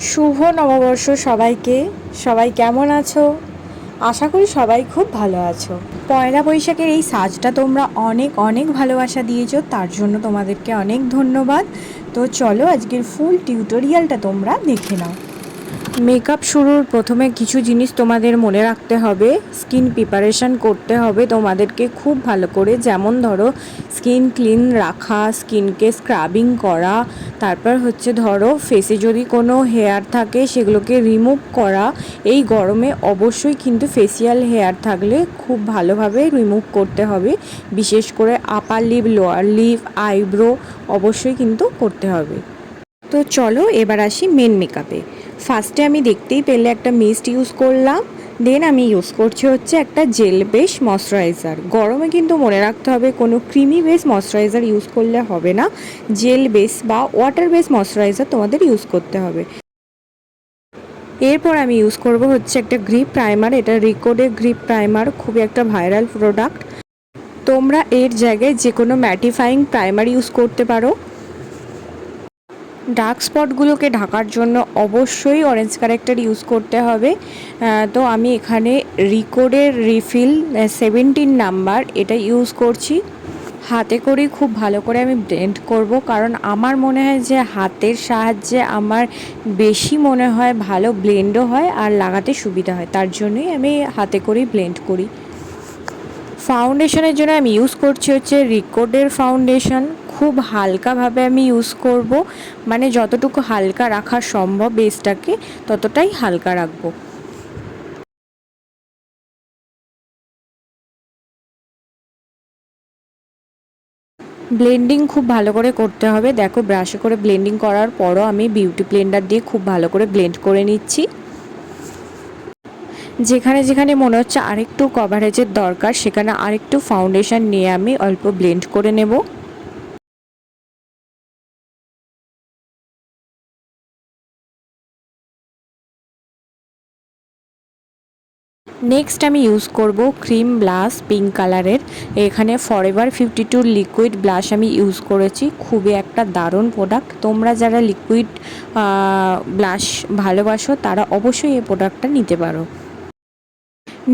শুভ নববর্ষ সবাইকে। সবাই কেমন আছো? আশা করি সবাই খুব ভালো আছো। পয়লা বৈশাখের এই সাজটা তোমরা অনেক অনেক ভালোবাসা দিয়েছো, তার জন্য তোমাদেরকে অনেক ধন্যবাদ। তো চলো আজকের ফুল টিউটোরিয়ালটা তোমরা দেখে নাও। মেকআপ শুরুর প্রথমে কিছু জিনিস তোমাদের মনে রাখতে হবে। স্কিন প্রিপারেশান করতে হবে তোমাদেরকে খুব ভালো করে, যেমন ধরো স্কিন ক্লিন রাখা, স্কিনকে স্ক্রাবিং করা, তারপর হচ্ছে ধরো ফেসে যদি কোনো হেয়ার থাকে সেগুলোকে রিমুভ করা। এই গরমে অবশ্যই কিন্তু ফেসিয়াল হেয়ার থাকলে খুব ভালোভাবে রিমুভ করতে হবে, বিশেষ করে upper lip, lower lip, eyebrow অবশ্যই কিন্তু করতে হবে। তো চলো এবার আসি মেন মেকআপে। ফার্স্টে আমি দেখতেই পেলে একটা মিস্ট ইউজ করলাম, দেন আমি ইউজ করছি হচ্ছে একটা জেল বেস ময়শ্চারাইজার। গরমে কিন্তু মনে রাখতে হবে কোনো ক্রিমি বেস ময়শ্চারাইজার ইউজ করলে হবে না, জেল বেস বা ওয়াটার বেস ময়শ্চারাইজার তোমাদের ইউজ করতে হবে। এরপর আমি ইউজ করব হচ্ছে একটা গ্রিপ প্রাইমার। এটা রিকোডের গ্রিপ প্রাইমার, খুবই একটা ভাইরাল প্রোডাক্ট। তোমরা এর জায়গায় যে কোনো ম্যাটিফাইং প্রাইমার ইউজ করতে পারো। ডার্ক স্পটগুলোকে ঢাকার জন্য অবশ্যই অরেঞ্জ কারেক্টার ইউজ করতে হবে। তো আমি এখানে রিকোডের রিফিল 17 নাম্বার এটা ইউজ করছি। হাতে করেই খুব ভালো করে আমি ব্লেন্ড করব, কারণ আমার মনে হয় যে হাতের সাহায্যে আমার বেশি মনে হয় ভালো ব্লেন্ডও হয় আর লাগাতে সুবিধা হয়, তার জন্যই আমি হাতে করেই ব্লেন্ড করি। ফাউন্ডেশনের জন্য আমি ইউজ করছি হচ্ছে রিকোডের ফাউন্ডেশন। খুব হালকাভাবে আমি ইউজ করব, মানে যতটুকু হালকা রাখা সম্ভব বেসটাকে ততটাই হালকা রাখবো। ব্লেন্ডিং খুব ভালো করে করতে হবে। দেখো ব্রাশে করে ব্লেন্ডিং করার পরও আমি বিউটি ব্লেন্ডার দিয়ে খুব ভালো করে ব্লেন্ড করে নিচ্ছি। যেখানে যেখানে মনে হচ্ছে আরেকটু কভারেজের দরকার সেখানে আরেকটু ফাউন্ডেশন নিয়ে আমি অল্প ব্লেন্ড করে নেব। নেক্সট আমি ইউজ করব ক্রিম ব্লাশ পিঙ্ক কালারের। এখানে ফরএভার 52 লিকুইড ব্লাশ আমি ইউজ করেছি, খুবই একটা দারুণ প্রোডাক্ট। তোমরা যারা লিকুইড ব্লাশ ভালোবাসো তারা অবশ্যই এই প্রোডাক্টটা নিতে পারো।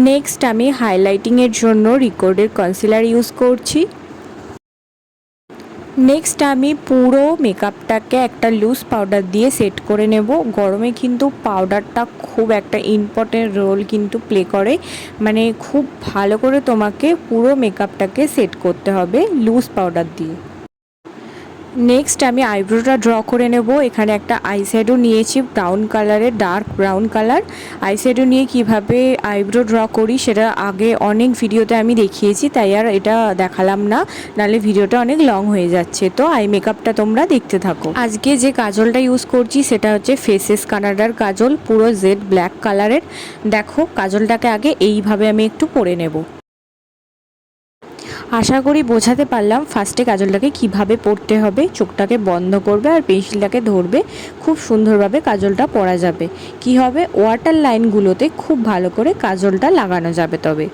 নেক্সট আমি হাইলাইটিংয়ের জন্য রিকোডের কনসিলার ইউজ করছি। নেক্সট আমি পুরো মেকআপটাকে একটা লুজ পাউডার দিয়ে সেট করে নেব। গরমে কিন্তু পাউডারটা খুব একটা ইম্পর্টেন্ট রোল কিন্তু প্লে করে, মানে খুব ভালো করে তোমাকে পুরো মেকআপটাকে সেট করতে হবে লুজ পাউডার দিয়ে। নেক্সট আমি আইব্রোটা ড্র করে নেব। এখানে একটা আইশ্যাডো নিয়েছি ব্রাউন কালারের, ডার্ক ব্রাউন কালার। আইশ্যাডো নিয়ে কিভাবে আইব্রো ড্র করি সেটা আগে অনেক ভিডিওতে আমি দেখিয়েছি, তাই আর এটা দেখালাম না, নাহলে ভিডিওটা অনেক লং হয়ে যাচ্ছে। তো আই মেকআপটা তোমরা দেখতে থাকো। আজকে যে কাজলটা ইউজ করছি সেটা হচ্ছে ফেসেস কানাডার কাজল, পুরো জেড ব্ল্যাক কালারের। দেখো কাজলটাকে আগে এইভাবে আমি একটু পরে নেব। আশা করি বোঝাতে পারলাম ফার্স্টে কাজলটাকে কিভাবে পরতে হবে। চোখটাকে বন্ধ করবে আর পেন্সিলটাকে ধরবে, খুব সুন্দরভাবে কাজলটা পরা যাবে। কি হবে, ওয়াটার লাইনগুলোতে খুব ভালো করে কাজলটা লাগানো যাবে। তবে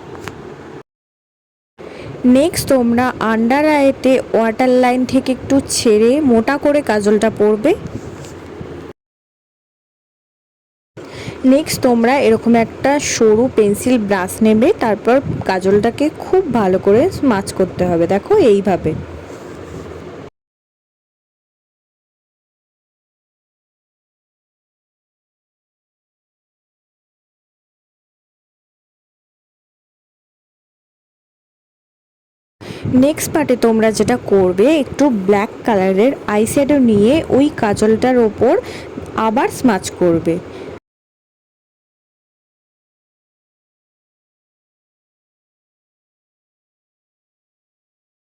নেক্সট তোমরা আন্ডার আইতে ওয়াটার লাইন থেকে একটু ছেড়ে মোটা করে কাজলটা পরবে। নেক্সট তোমরা এরকম একটা সরু পেন্সিল ব্রাশ নেবে, তারপর কাজলটাকে খুব ভালো করে স্মাচ করতে হবে। দেখো এইভাবে। নেক্সট পার্টে তোমরা যেটা করবে, একটু ব্ল্যাক কালারের আইশ্যাডো নিয়ে ওই কাজলটার ওপর আবার স্মাচ করবে।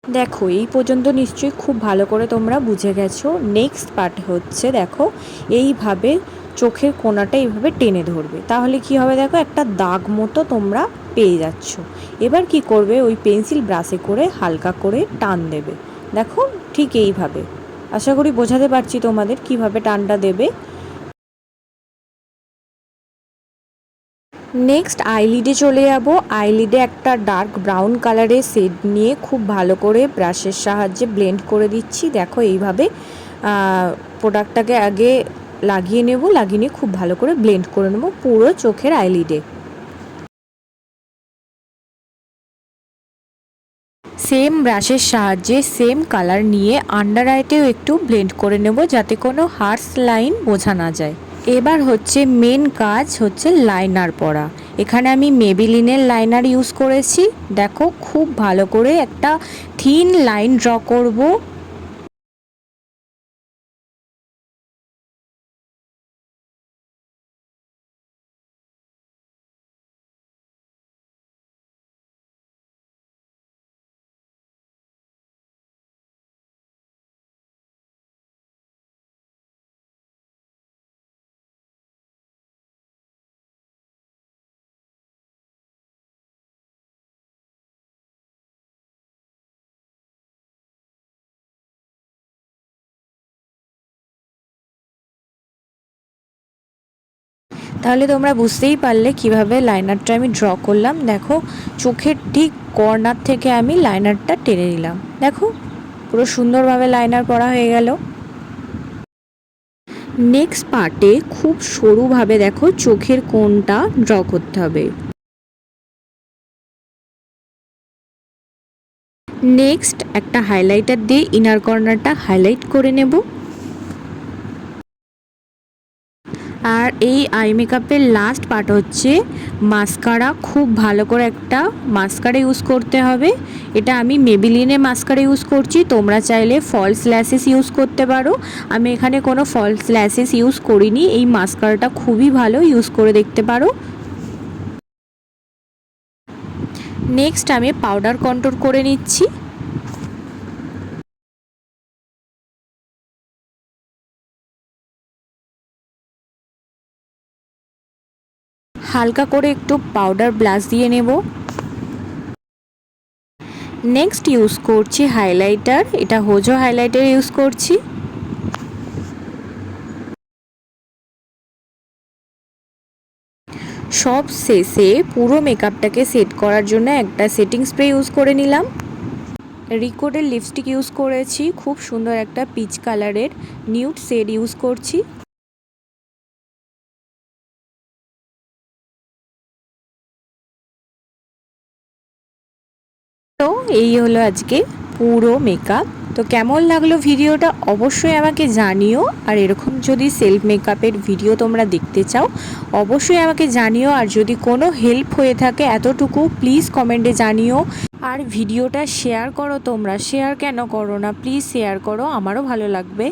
দেখো এই পর্যন্ত নিশ্চয়ই খুব ভালো করে তোমরা বুঝে গেছো। নেক্সট পার্ট হচ্ছে দেখো এইভাবে চোখের কোণাটা এইভাবে টেনে ধরবে, তাহলে কি হবে দেখো একটা দাগ মতো তোমরা পেয়ে যাচ্ছ। এবার কি করবে, ওই পেন্সিল ব্রাশে করে হালকা করে টান দেবে। দেখো ঠিক এইভাবে। আশা করি বোঝাতে পারছি তোমাদের কিভাবে টানটা দেবে। নেক্সট আইলিডে চলে যাব। আইলিডে একটা ডার্ক ব্রাউন কালারের শেড নিয়ে খুব ভালো করে ব্রাশের সাহায্যে ব্লেন্ড করে দিচ্ছি। দেখো এইভাবে প্রোডাক্টটাকে আগে লাগিয়ে নেব, লাগিয়ে নিয়ে খুব ভালো করে ব্লেন্ড করে নেব পুরো চোখের আইলিডে। সেম ব্রাশের সাহায্যে সেম কালার নিয়ে আন্ডার আইতেও একটু ব্লেন্ড করে নেব যাতে কোনো হার্শ লাইন বোঝা না যায়। এবার হচ্ছে মেন কাজ হচ্ছে লাইনার পরা। এখানে আমি মেবিলিনের লাইনার ইউজ করেছি। দেখো খুব ভালো করে একটা থিন লাইন ড্র করব। তাহলে তোমরা বুঝতেই পারলে কিভাবে লাইনারটা আমি ড্র করলাম। দেখো চোখের ঠিক কর্নার থেকে আমি লাইনারটা টেনে নিলাম। দেখো পুরো সুন্দরভাবে লাইনার পরা হয়ে গেল। নেক্সট পার্টে খুব সরুভাবে দেখো চোখের কোণটা ড্র করতে হবে। নেক্সট একটা হাইলাইটার দিয়ে ইনার কর্নারটা হাইলাইট করে নেব। আর এই আই মেকআপের লাস্ট পার্ট হচ্ছে মাস্কারা। খুব ভালো করে একটা মাস্কারা ইউজ করতে হবে। এটা আমি মেবিলিনে মাস্কারা ইউজ করছি, তোমরা চাইলে ফলস ল্যাশেস ইউজ করতে পারো। আমি এখানে কোনো ফলস ল্যাশেস ইউজ করিনি। এই মাস্কারাটা খুবই ভালো, ইউজ করে দেখতে পারো। নেক্সট আমি পাউডার কন্ট্রোল করে নিচ্ছি। হালকা করে একটু পাউডার ব্লাশ দিয়ে নেব। নেক্সট ইউজ করছি হাইলাইটার। এটা হোজো হাইলাইটার ইউজ করছি। সব শেষে পুরো মেকআপটাকে সেট করার জন্য একটা সেটিং স্প্রে ইউজ করে নিলাম। রিকোডের লিপস্টিক ইউজ করেছি, খুব সুন্দর একটা পিচ কালারের নিউড শেড ইউজ করছি। তো এই হলো আজকে পুরো মেকআপ। তো কেমন লাগলো ভিডিওটা অবশ্যই আমাকে জানিও। আর এরকম যদি সেলফ মেকআপের ভিডিও তোমরা দেখতে চাও অবশ্যই আমাকে জানিও। আর যদি কোনো হেল্প হয়ে থাকে এতটুকু প্লিজ কমেন্টে জানিও। আর ভিডিওটা শেয়ার করো, তোমরা শেয়ার কেন করো না, প্লিজ শেয়ার করো, আমারও ভালো লাগবে।